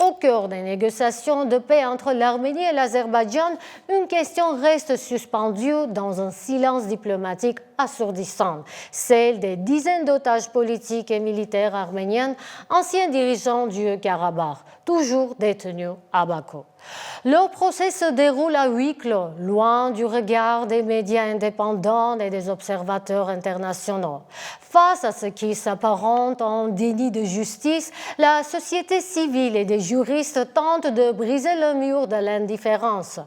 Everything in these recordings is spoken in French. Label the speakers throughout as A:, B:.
A: Au cœur des négociations de paix entre l'Arménie et l'Azerbaïdjan, une question reste suspendue dans un silence diplomatique assourdissant, celle des dizaines d'otages politiques et militaires arméniens, anciens dirigeants du Karabakh, toujours détenus à Bakou. Leur procès se déroule à huis clos, loin du regard des médias indépendants et des observateurs internationaux. Face à ce qui s'apparente en déni de justice, la société civile et des juristes tentent de briser le mur de l'indifférence.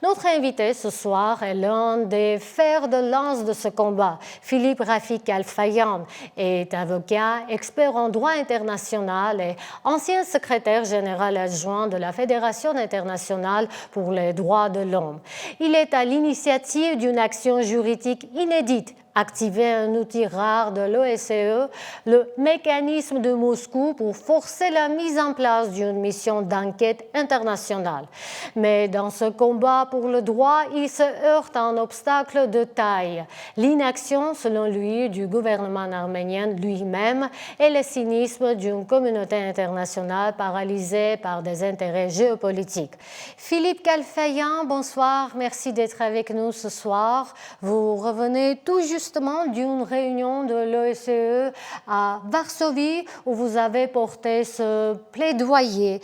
A: Notre invité ce soir est l'un des fers de lance de ce combat. Philippe Rafik Al-Fayyan est avocat, expert en droit international et ancien secrétaire général adjoint de la Fédération internationale pour les droits de l'homme. Il est à l'initiative d'une action juridique inédite, activer un outil rare de l'OSCE, le mécanisme de Moscou pour forcer la mise en place d'une mission d'enquête internationale. Mais dans ce combat pour le droit, il se heurte à un obstacle de taille. L'inaction, selon lui, du gouvernement arménien lui-même et le cynisme d'une communauté internationale paralysée par des intérêts géopolitiques. Philippe Al-Fayyan, bonsoir, merci d'être avec nous ce soir. Vous revenez tout justement d'une réunion de l'OSCE à Varsovie où vous avez porté ce plaidoyer.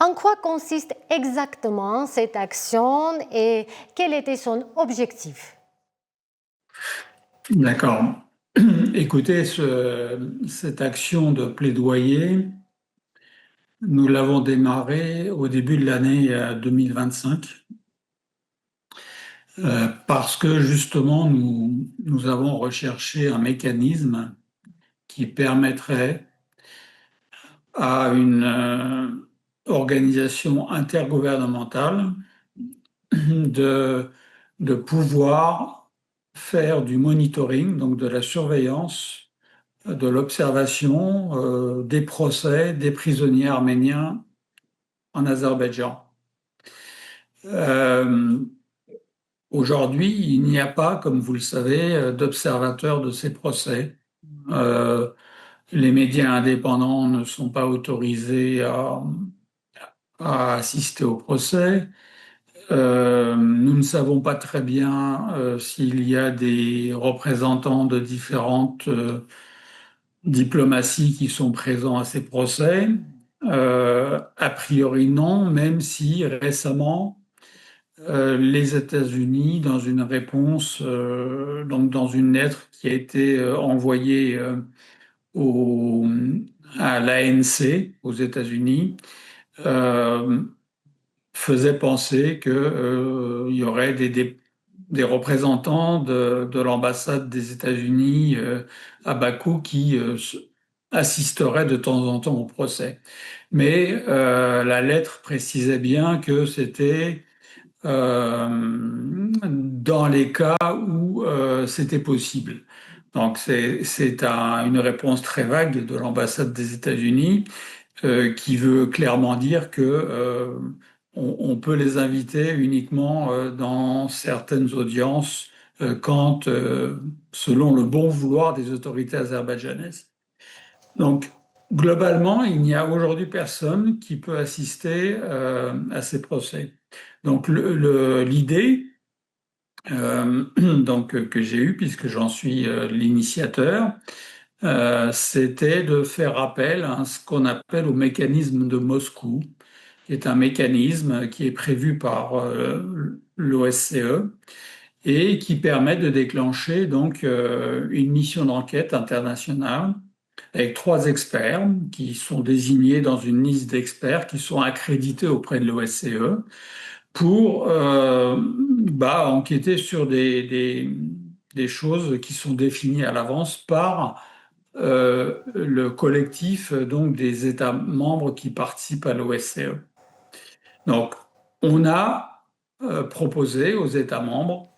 A: En quoi consiste exactement cette action et quel était son objectif?
B: D'accord. Écoutez, cette action de plaidoyer, nous l'avons démarrée au début de l'année 2025. Parce que justement, nous avons recherché un mécanisme qui permettrait à une organisation intergouvernementale de pouvoir faire du monitoring, donc de la surveillance, de l'observation des procès des prisonniers arméniens en Azerbaïdjan. Aujourd'hui, il n'y a pas, comme vous le savez, d'observateurs de ces procès. Les médias indépendants ne sont pas autorisés à assister au procès. Nous ne savons pas très bien s'il y a des représentants de différentes diplomaties qui sont présents à ces procès. A priori non, même si récemment, les États-Unis, dans une réponse, donc dans une lettre qui a été envoyée à l'ANC aux États-Unis, faisait penser qu'il y aurait des représentants de l'ambassade des États-Unis à Bakou qui assisteraient de temps en temps au procès. Mais la lettre précisait bien que c'était dans les cas où c'était possible. Donc c'est une réponse très vague de l'ambassade des États-Unis qui veut clairement dire que on peut les inviter uniquement dans certaines audiences quand, selon le bon vouloir des autorités azerbaïdjanaises. Donc, globalement, il n'y a aujourd'hui personne qui peut assister à ces procès. Donc, l'idée donc, que j'ai eue, puisque j'en suis l'initiateur, c'était de faire appel à ce qu'on appelle au mécanisme de Moscou, qui est un mécanisme qui est prévu par l'OSCE et qui permet de déclencher donc une mission d'enquête internationale avec 3 experts qui sont désignés dans une liste d'experts qui sont accrédités auprès de l'OSCE pour enquêter sur des choses qui sont définies à l'avance par le collectif donc des États membres qui participent à l'OSCE. Donc, on a proposé aux États membres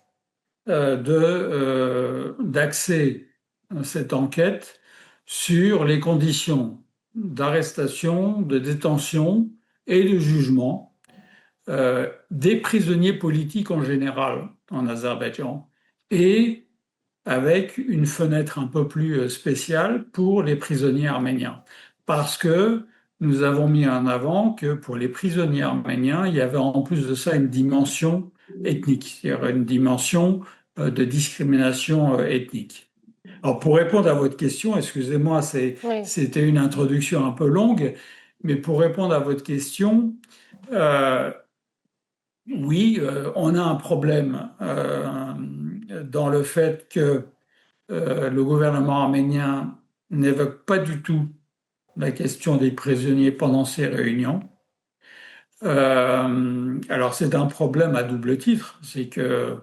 B: d'axer cette enquête sur les conditions d'arrestation, de détention et de jugement des prisonniers politiques en général en Azerbaïdjan et avec une fenêtre un peu plus spéciale pour les prisonniers arméniens. Parce que nous avons mis en avant que pour les prisonniers arméniens, il y avait en plus de ça une dimension ethnique, c'est-à-dire une dimension de discrimination ethnique. Alors pour répondre à votre question, excusez-moi,
A: Oui,
B: c'était une introduction un peu longue, mais pour répondre à votre question, euh, oui, on a un problème dans le fait que le gouvernement arménien n'évoque pas du tout la question des prisonniers pendant ces réunions. Alors c'est un problème à double titre, c'est que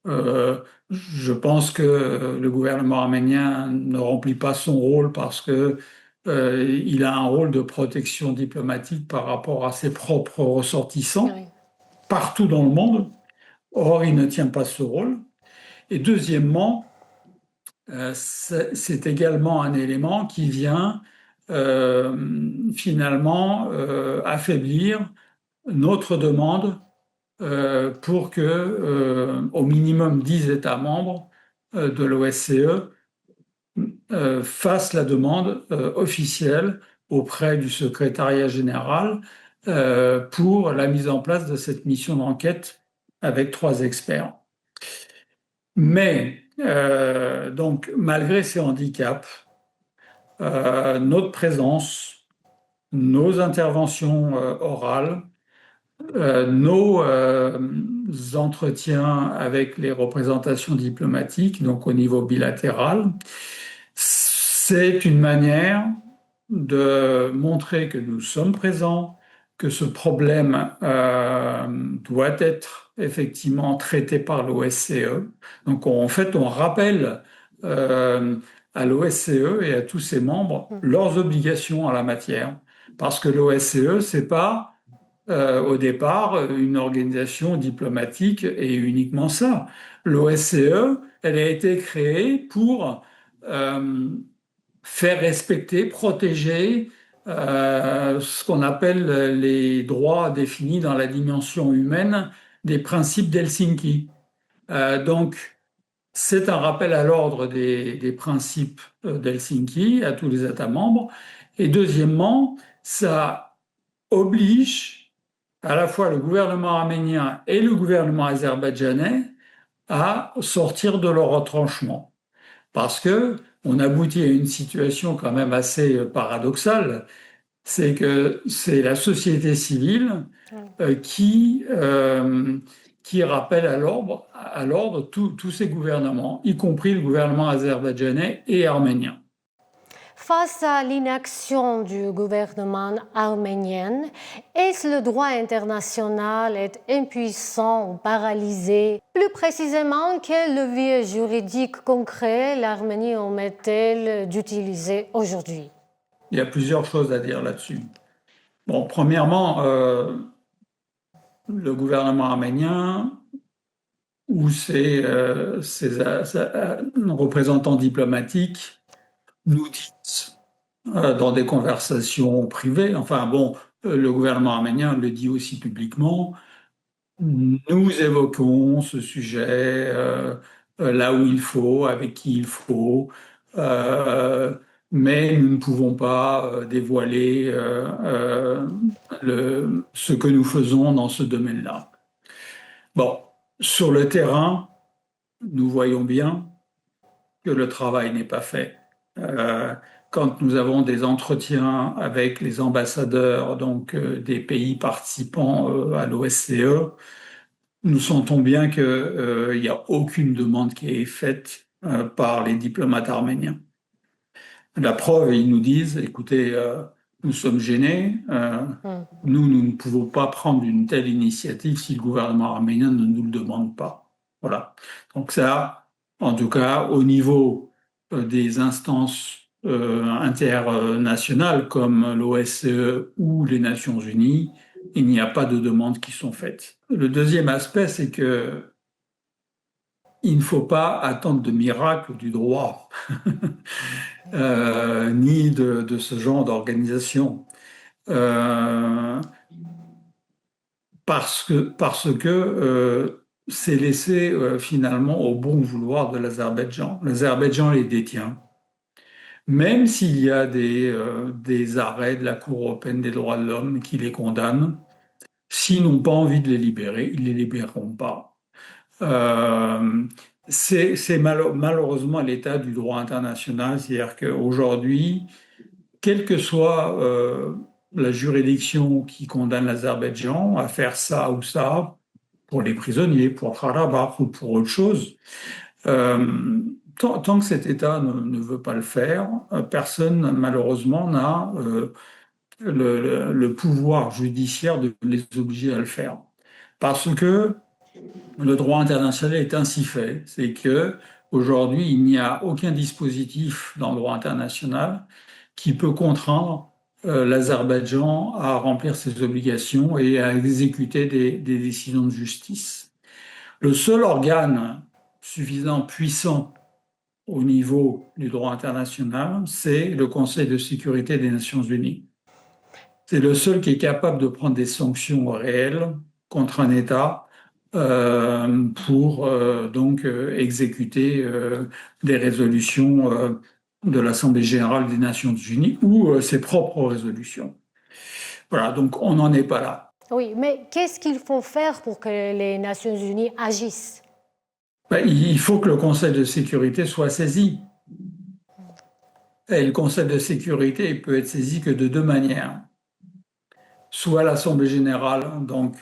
B: je pense que le gouvernement arménien ne remplit pas son rôle parce que il a un rôle de protection diplomatique par rapport à ses propres ressortissants
A: oui.
B: partout dans le monde. Or, il ne tient pas ce rôle. Et deuxièmement, c'est également un élément qui vient finalement affaiblir notre demande pour que au minimum 10 États membres de l'OSCE fassent la demande officielle auprès du secrétariat général pour la mise en place de cette mission d'enquête avec 3 experts. Mais donc, malgré ces handicaps, notre présence, nos interventions orales, nos entretiens avec les représentations diplomatiques, donc au niveau bilatéral, c'est une manière de montrer que nous sommes présents, que ce problème doit être effectivement traité par l'OSCE. Donc en fait, on rappelle euh, à l'OSCE et à tous ses membres leurs obligations en la matière. Parce que l'OSCE, c'est pas au départ une organisation diplomatique et uniquement ça. L'OSCE, elle a été créée pour euh, faire respecter, protéger ce qu'on appelle les droits définis dans la dimension humaine des principes d'Helsinki. Donc, c'est un rappel à l'ordre des principes d'Helsinki à tous les États membres. Et deuxièmement, ça oblige à la fois le gouvernement arménien et le gouvernement azerbaïdjanais à sortir de leur retranchement. Parce que on aboutit à une situation quand même assez paradoxale, c'est que c'est la société civile qui rappelle à l'ordre tous ces gouvernements, y compris le gouvernement azerbaïdjanais et arménien.
A: Face à l'inaction du gouvernement arménien, est-ce le droit international est impuissant ou paralysé? Plus précisément, quel levier juridique concret l'Arménie omet-elle d'utiliser aujourd'hui?
B: Il y a plusieurs choses à dire là-dessus. Bon, premièrement, le gouvernement arménien ou ses représentants diplomatiques nous disent dans des conversations privées, enfin bon, le gouvernement arménien le dit aussi publiquement, nous évoquons ce sujet là où il faut, avec qui il faut, euh, mais nous ne pouvons pas dévoiler ce que nous faisons dans ce domaine-là. Bon, sur le terrain, nous voyons bien que le travail n'est pas fait. Euh, Quand nous avons des entretiens avec les ambassadeurs donc des pays participants à l'OSCE, nous sentons bien qu'il n'y a aucune demande qui est faite par les diplomates arméniens. La preuve, ils nous disent, écoutez, nous sommes gênés, nous ne pouvons pas prendre une telle initiative si le gouvernement arménien ne nous le demande pas. Voilà. Donc ça, en tout cas, au niveau des instances internationales comme l'OSCE ou les Nations Unies, il n'y a pas de demandes qui sont faites. Le deuxième aspect, c'est que il ne faut pas attendre de miracles du droit, ni de ce genre d'organisation. Euh, parce que c'est laissé finalement au bon vouloir de l'Azerbaïdjan. L'Azerbaïdjan les détient, même s'il y a des arrêts de la Cour européenne des droits de l'homme qui les condamnent, s'ils n'ont pas envie de les libérer, ils ne les libéreront pas. Euh, c'est malheureusement l'état du droit international, c'est-à-dire qu'aujourd'hui, quelle que soit la juridiction qui condamne l'Azerbaïdjan à faire ça ou ça, pour les prisonniers, pour Karabakh ou pour autre chose, tant que cet État ne veut pas le faire, personne malheureusement n'a le pouvoir judiciaire de les obliger à le faire. Parce que le droit international est ainsi fait, c'est que aujourd'hui il n'y a aucun dispositif dans le droit international qui peut contraindre l'Azerbaïdjan à remplir ses obligations et à exécuter des décisions de justice. Le seul organe suffisamment puissant au niveau du droit international, c'est le Conseil de sécurité des Nations Unies. C'est le seul qui est capable de prendre des sanctions réelles contre un État pour donc exécuter des résolutions de l'Assemblée générale des Nations Unies ou ses propres résolutions. Voilà, donc on n'en est pas là.
A: Oui, mais qu'est-ce qu'il faut faire pour que les Nations Unies agissent?
B: Ben, il faut que le Conseil de sécurité soit saisi. Et le Conseil de sécurité il peut être saisi que de deux manières. Soit l'Assemblée générale, donc,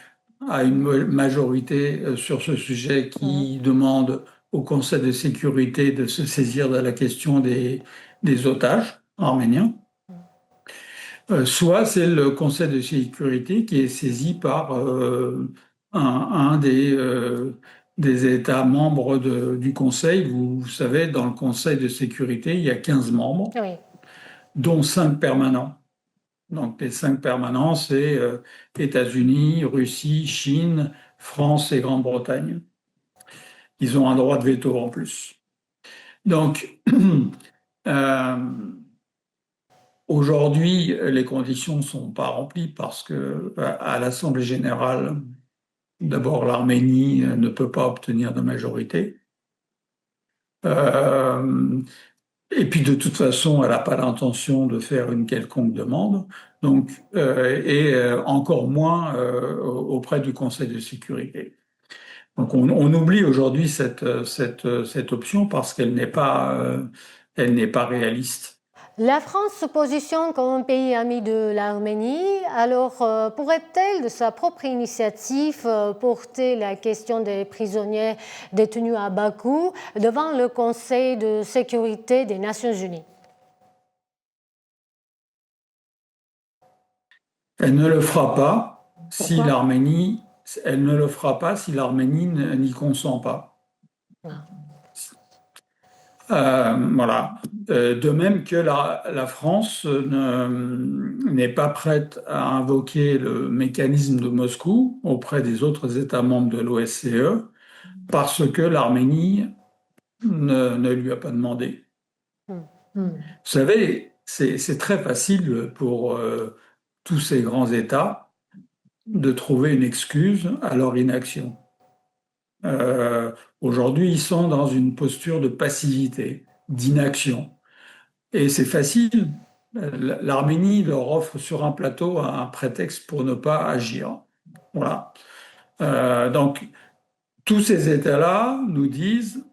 B: a une majorité sur ce sujet
A: Mhm.
B: qui demande au Conseil de sécurité de se saisir de la question des otages arméniens. Soit c'est le Conseil de sécurité qui est saisi par un des États membres du Conseil. Vous savez, dans le Conseil de sécurité, il y a 15 membres,
A: Oui.
B: dont 5 permanents. Donc les 5 permanents, c'est États-Unis, Russie, Chine, France et Grande-Bretagne. Ils ont un droit de veto en plus. Donc euh, aujourd'hui, les conditions ne sont pas remplies parce que à l'Assemblée générale, d'abord l'Arménie ne peut pas obtenir de majorité. Euh, Et puis de toute façon, elle n'a pas l'intention de faire une quelconque demande, donc encore moins auprès du Conseil de sécurité. Donc on oublie aujourd'hui cette option parce elle n'est pas réaliste.
A: La France se positionne comme un pays ami de l'Arménie. Alors, pourrait-elle, de sa propre initiative, porter la question des prisonniers détenus à Bakou devant le Conseil de sécurité des Nations Unies?
B: Elle ne le fera pas si
A: Pourquoi?
B: l'Arménie, elle ne le fera pas si l'Arménie n'y consent pas.
A: Ah.
B: Voilà. De même que la France n'est pas prête à invoquer le mécanisme de Moscou auprès des autres États membres de l'OSCE parce que l'Arménie ne lui a pas demandé.
A: Hmm. Hmm.
B: Vous savez, c'est très facile pour tous ces grands États de trouver une excuse à leur inaction. Euh, Aujourd'hui, ils sont dans une posture de passivité, d'inaction. Et c'est facile. L'Arménie leur offre sur un plateau un prétexte pour ne pas agir. Voilà. Donc, tous ces États-là nous disent,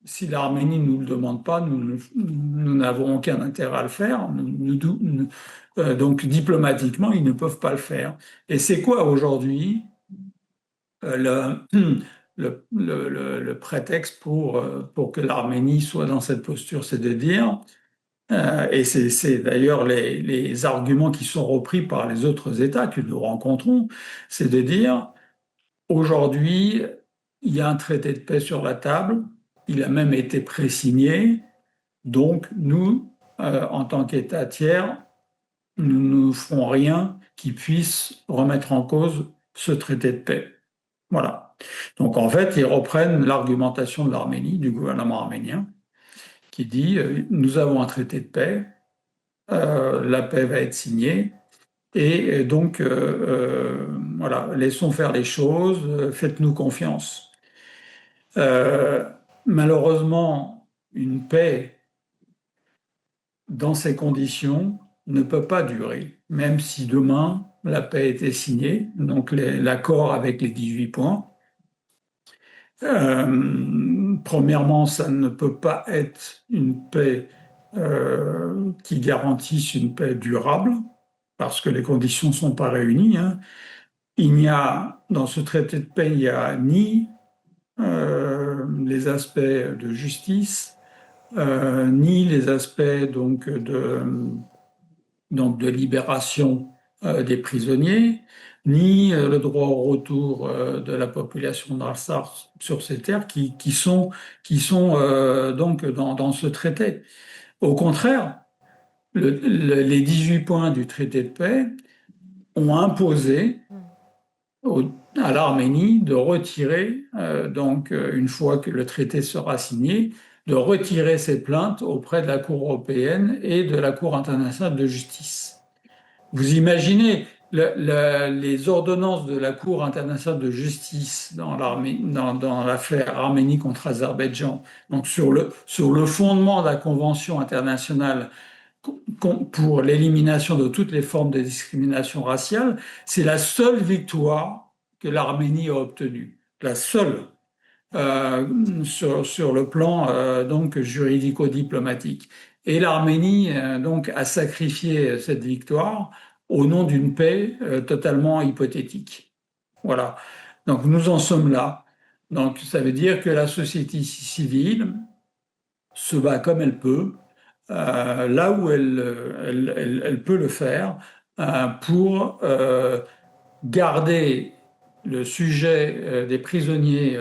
B: si l'Arménie ne nous le demande pas, nous n'avons aucun intérêt à le faire. Donc, diplomatiquement, ils ne peuvent pas le faire. Et c'est quoi aujourd'hui le prétexte pour que l'Arménie soit dans cette posture? C'est de dire, et c'est d'ailleurs les arguments qui sont repris par les autres États que nous rencontrons, c'est de dire, aujourd'hui, il y a un traité de paix sur la table, il a même été pré-signé, donc nous, en tant qu'État tiers, nous ne ferons rien qui puisse remettre en cause ce traité de paix. Voilà. Donc en fait, ils reprennent l'argumentation de l'Arménie, du gouvernement arménien, qui dit, nous avons un traité de paix, la paix va être signée. Et donc, voilà, laissons faire les choses, faites-nous confiance. Euh, Malheureusement, une paix dans ces conditions, ne peut pas durer, même si demain la paix était signée, donc l'accord avec les 18 points. Premièrement, ça ne peut pas être une paix qui garantisse une paix durable, parce que les conditions ne sont pas réunies, hein. Il n'y a, dans ce traité de paix, il n'y a ni les aspects de justice, ni les aspects donc de libération des prisonniers, ni le droit au retour de la population d'Arsar sur ces terres qui sont donc dans ce traité. Au contraire, les 18 points du traité de paix ont imposé à l'Arménie de retirer, une fois que le traité sera signé, de retirer ses plaintes auprès de la Cour européenne et de la Cour internationale de justice. Vous imaginez les ordonnances de la Cour internationale de justice dans l'affaire Arménie contre Azerbaïdjan, donc sur le fondement de la Convention internationale pour l'élimination de toutes les formes de discrimination raciale, c'est la seule victoire que l'Arménie a obtenue, la seule sur le plan donc juridico-diplomatique. Et l'Arménie donc a sacrifié cette victoire au nom d'une paix totalement hypothétique. Voilà. Donc nous en sommes là. Donc ça veut dire que la société civile se bat comme elle peut, là où elle peut le faire, pour garder le sujet des prisonniers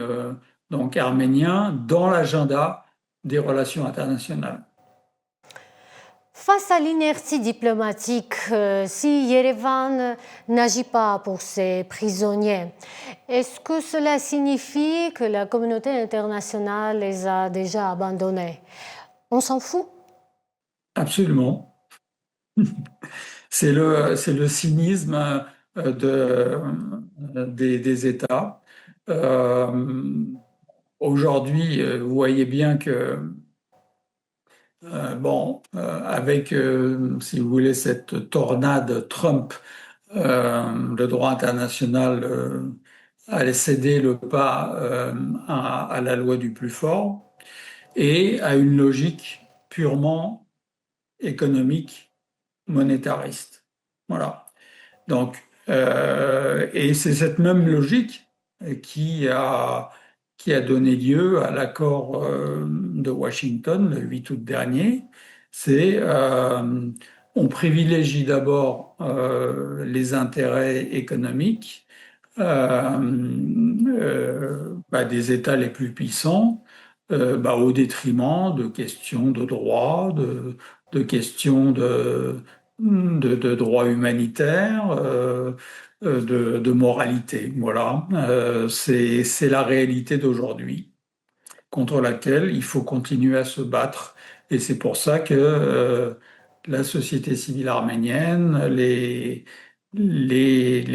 B: donc arméniens dans l'agenda des relations internationales.
A: Face à l'inertie diplomatique, si Yerevan n'agit pas pour ses prisonniers, est-ce que cela signifie que la communauté internationale les a déjà abandonnés? On s'en fout?
B: Absolument. C'est le cynisme des États. Aujourd'hui, vous voyez bien que avec, si vous voulez, cette tornade Trump, le droit international allait céder le pas à la loi du plus fort et à une logique purement économique, monétariste. Voilà. Donc, et c'est cette même logique qui a, qui a donné lieu à l'accord de Washington le 8 août dernier. C'est on privilégie d'abord les intérêts économiques des États les plus puissants au détriment de questions de droit, de questions de droits humanitaires, de moralité. Voilà. C'est la réalité d'aujourd'hui contre laquelle il faut continuer à se battre. Et c'est pour ça que la société civile arménienne, les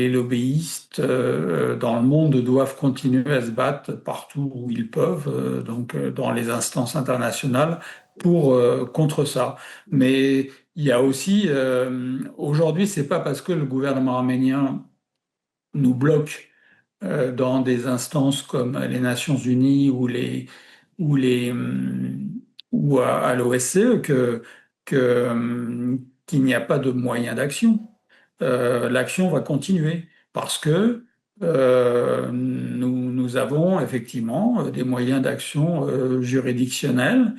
B: lobbyistes dans le monde doivent continuer à se battre partout où ils peuvent, dans les instances internationales, contre ça. Mais il y a aussi, aujourd'hui, c'est pas parce que le gouvernement arménien nous bloque dans des instances comme les Nations Unies ou les ou à l'OSCE qu'il n'y a pas de moyens d'action. L'action va continuer parce que nous avons effectivement des moyens d'action juridictionnels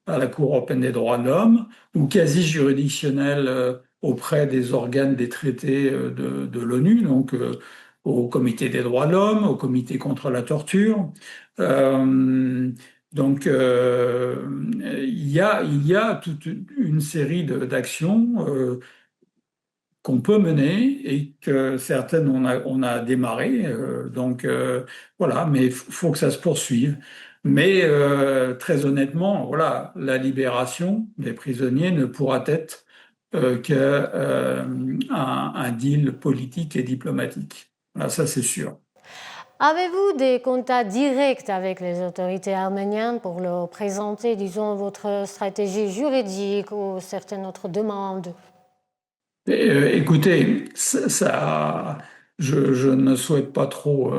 B: à la Cour européenne des droits de l'homme ou quasi juridictionnels auprès des organes des traités de l'ONU, donc au Comité des droits de l'homme, au Comité contre la torture. Il y a toute une série d'actions qu'on peut mener et que certaines on a démarré. Voilà, mais il faut que ça se poursuive. Mais très honnêtement, voilà, la libération des prisonniers ne pourra être qu'un deal politique et diplomatique. Voilà, ça c'est sûr.
A: Avez-vous des contacts directs avec les autorités arméniennes pour leur présenter, disons, votre stratégie juridique ou certaines autres demandes?
B: Écoutez, je ne souhaite pas trop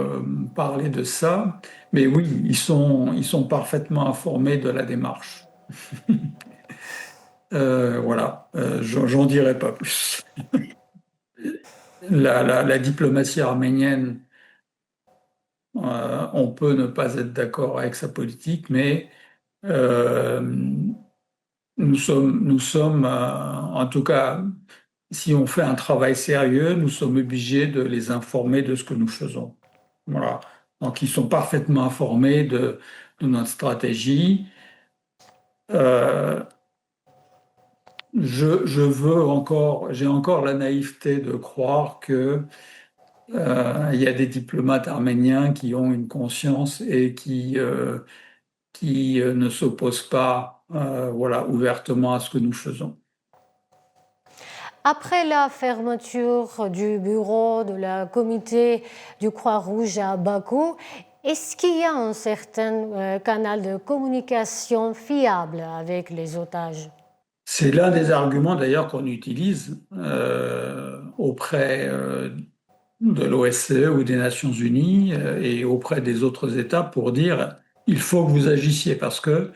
B: parler de ça, mais oui, ils sont parfaitement informés de la démarche. Voilà, j'en dirai pas plus. La diplomatie arménienne, on peut ne pas être d'accord avec sa politique, mais euh, nous sommes en tout cas, si on fait un travail sérieux, nous sommes obligés de les informer de ce que nous faisons. Voilà. Donc, ils sont parfaitement informés de notre stratégie. Euh, j'ai encore la naïveté de croire que il y a des diplomates arméniens qui ont une conscience et qui ne s'opposent pas, voilà, ouvertement à ce que nous faisons.
A: Après la fermeture du bureau de la comité du Croix-Rouge à Bakou, est-ce qu'il y a un certain canal de communication fiable avec les otages?
B: C'est l'un des arguments d'ailleurs qu'on utilise auprès de l'OSCE ou des Nations Unies et auprès des autres États pour dire il faut que vous agissiez parce que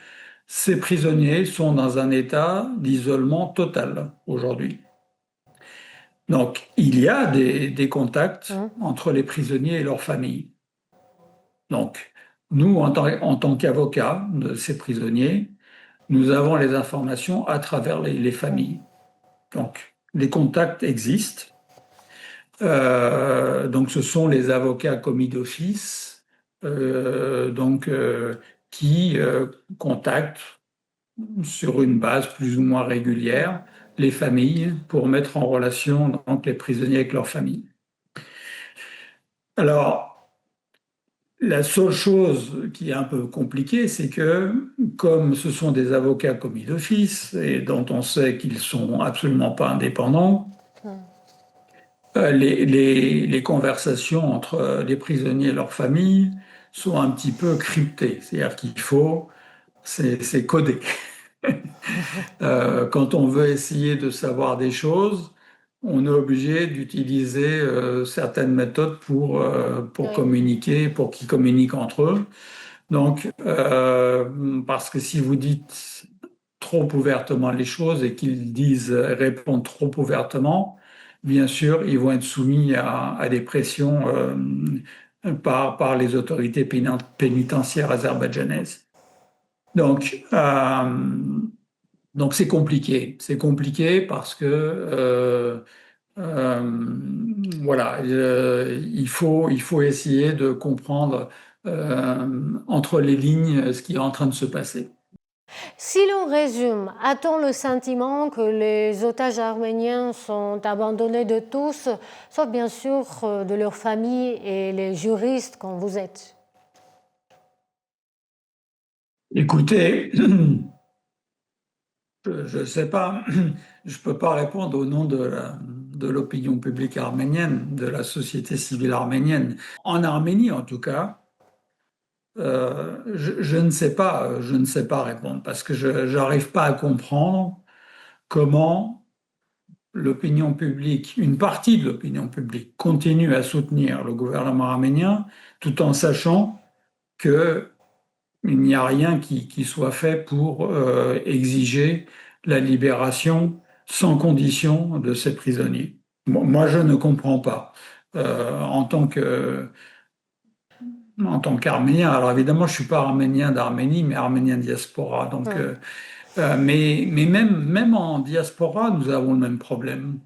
B: ces prisonniers sont dans un état d'isolement total aujourd'hui. Donc, il y a des contacts entre les prisonniers et leurs familles. Donc, nous, en tant qu'avocats de ces prisonniers, nous avons les informations à travers les familles. Donc, les contacts existent. Donc, ce sont les avocats commis d'office qui contactent sur une base plus ou moins régulière les familles pour mettre en relation donc, les prisonniers avec leurs familles. Alors, la seule chose qui est un peu compliquée, c'est que comme ce sont des avocats commis d'office et dont on sait qu'ils sont absolument pas indépendants, les conversations entre les prisonniers et leurs familles sont un petit peu cryptées. C'est-à-dire c'est codé. Quand on veut essayer de savoir des choses, on est obligé d'utiliser certaines méthodes pour communiquer, pour qu'ils communiquent entre eux. Donc, parce que si vous dites trop ouvertement les choses et qu'ils répondent trop ouvertement, bien sûr, ils vont être soumis à des pressions par les autorités pénitentiaires azerbaïdjanaises. Donc c'est compliqué. C'est compliqué parce que voilà, il faut essayer de comprendre entre les lignes ce qui est en train de se passer.
A: Si l'on résume, a-t-on le sentiment que les otages arméniens sont abandonnés de tous, sauf bien sûr de leurs familles et les juristes comme vous êtes?
B: Écoutez, je ne sais pas, je ne peux pas répondre au nom de l'opinion publique arménienne, de la société civile arménienne. En Arménie, en tout cas, je ne sais pas, je ne sais pas répondre parce que je n'arrive pas à comprendre comment l'opinion publique, une partie de l'opinion publique, continue à soutenir le gouvernement arménien tout en sachant que il n'y a rien qui soit fait pour exiger la libération sans condition de ces prisonniers. Moi, je ne comprends pas. En tant qu'Arménien, alors évidemment, je suis pas arménien d'Arménie, mais arménien diaspora. Donc, mais même en diaspora, nous avons le même problème.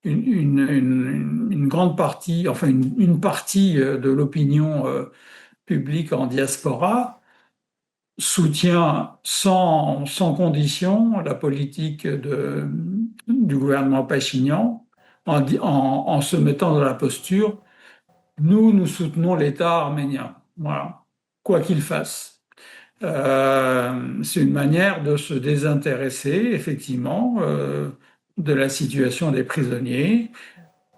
B: Une grande partie, enfin une partie de l'opinion publique en diaspora soutient sans condition la politique du gouvernement Pachinian en se mettant dans la posture nous soutenons l'État arménien, voilà, quoi qu'il fasse. C'est une manière de se désintéresser, effectivement, de la situation des prisonniers,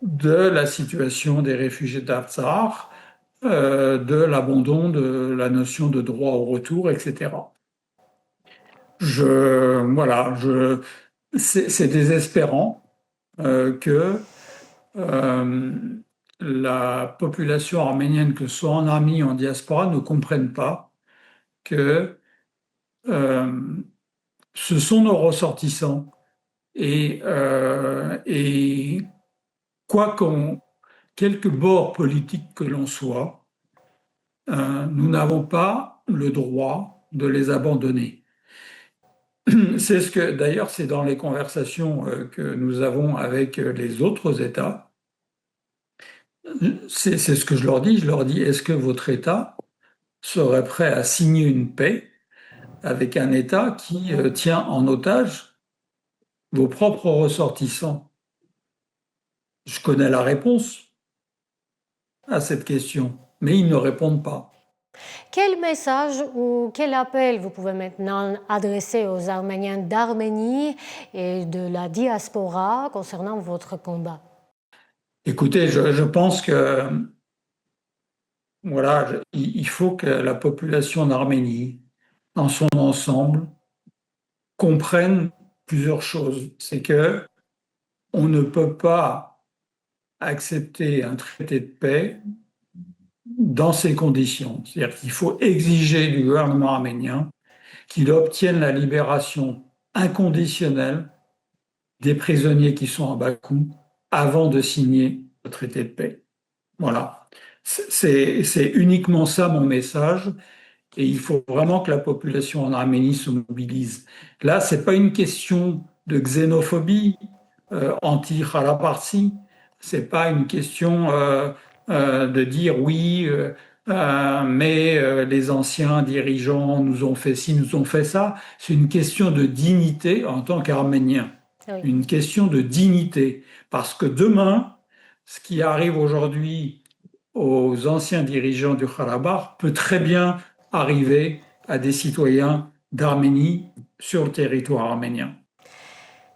B: de la situation des réfugiés d'Artsakh de l'abandon de la notion de droit au retour, etc. C'est désespérant que euh, la population arménienne, que ce soit en Arménie ou en diaspora, ne comprenne pas que euh, ce sont nos ressortissants et quoi qu'on, quelque bord politique que l'on soit, nous n'avons pas le droit de les abandonner. C'est ce que, d'ailleurs, c'est dans les conversations que nous avons avec les autres États. C'est ce que je leur dis. Je leur dis, est-ce que votre État serait prêt à signer une paix avec un État qui tient en otage vos propres ressortissants? Je connais la réponse à cette question, mais ils ne répondent pas.
A: Quel message ou quel appel vous pouvez maintenant adresser aux Arméniens d'Arménie et de la diaspora concernant votre combat?
B: Écoutez, je pense que voilà, il faut que la population d'Arménie, dans son ensemble, comprenne plusieurs choses. C'est que on ne peut pas accepter un traité de paix dans ces conditions. C'est-à-dire qu'il faut exiger du gouvernement arménien qu'il obtienne la libération inconditionnelle des prisonniers qui sont à Bakou avant de signer le traité de paix. Voilà. C'est uniquement ça mon message. Et il faut vraiment que la population en Arménie se mobilise. Là, c'est pas une question de xénophobie anti-Karabarsi. C'est pas une question de dire oui, mais les anciens dirigeants nous ont fait ci, nous ont fait ça. C'est une question de dignité en tant qu'Arménien.
A: Oui.
B: Une question de dignité. Parce que demain, ce qui arrive aujourd'hui aux anciens dirigeants du Karabakh peut très bien arriver à des citoyens d'Arménie sur le territoire arménien.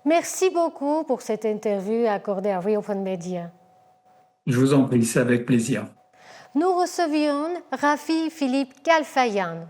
A: Merci beaucoup pour cette interview accordée à Real Fun Media.
B: Je vous en prie, c'est avec plaisir.
A: Nous recevions Rafi Philippe Kalfayan,